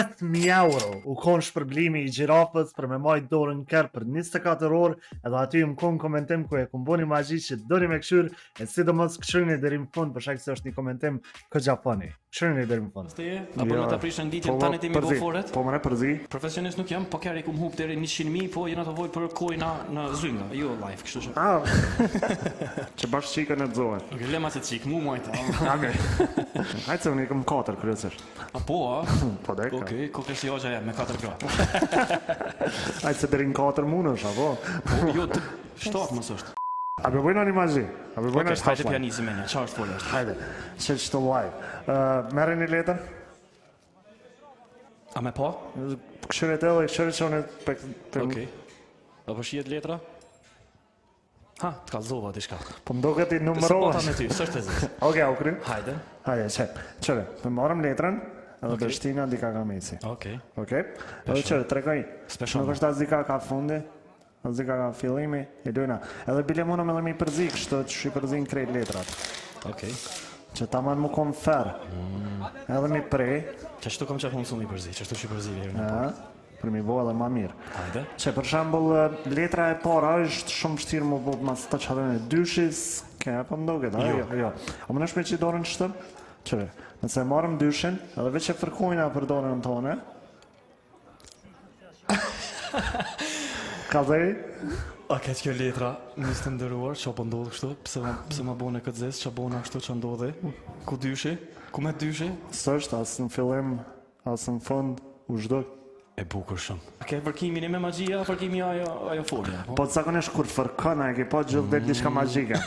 5.000 euro u konë shpërblimi i gjirafës për me majtë dorën kërë për 24 orë, edhe aty më konë komentim ku e kumë bo një magji që doni me këshyrë, e sidomos këshyrën e deri më fund, për shkak se është një komentim këgja funny. Këshyrën e deri më fund. Apo në ta prishën ditën tani ti më boforet? Po më ne përzi. Profesionist nuk jam, po kërë i kum hub deri 100.000, po jena të voj për kojna në zynga, jo live, kështu që. Që bashkë qika në të zohen. Ok, lema se qik, mu mojta. Hajtë se unë i këm 4 kryesisht. A po, a? Po deka. Okej, kokë si hoxha jam me 4 gra. Hajtë se deri në 4 munësh, apo? Po, jo, 7 mos është. A be bëjnë një magji? A be bëjnë Okej, hajde pianizim e një, qa është folë është? Hajde, që të live. Mere një letër? A me po? Këshyret edhe, këshyret që unë Okej. Apo shijet letra? Ha, të kalzova t'i shka. Po më doke ti Së numërohesh. pota me ty, së është e zë. Oke, u kry? Hajde. Hajde, qëre, me marëm letrën, edhe Beshtina dika ka meci. Okej. Oke? Edhe qëre, trekoj. Speshon. Nuk është as dika ka fundi, as dika ka fillimi, i dujna. Edhe bile muna me dhe mi përzi, kështë që i përzin krejt letrat. Okej. Që ta man mu kom fer. Edhe mi prej, Që ashtu kam që hunë sumi përzi, që ashtu që përzi vjerë në po. për mi bo edhe ma mirë. Hajde. Që për shambull, letra e para është shumë shtirë më bo mas të qatën e dyshis, ke e për mdoget, a? Jo. A më nëshme që i dorën shtëm? Qëre, nëse marëm dyshin, edhe veç e fërkojna për dorën tonë, ka dhej? A ke që kjo letra, njës të ndëruar, që po ndodhë kështu, pse ma bone këtë zes, që bona kështu që ndodhe, ku dyshi, ku me dyshi? Së është, asë në fillim, asë në fund, u zhdoj. E bukur shumë. A ke vërkimin e me magjia, vërkimi ajo folja? Po të zakonisht kur fërkona, e ke po gjithë dhe diçka magjike.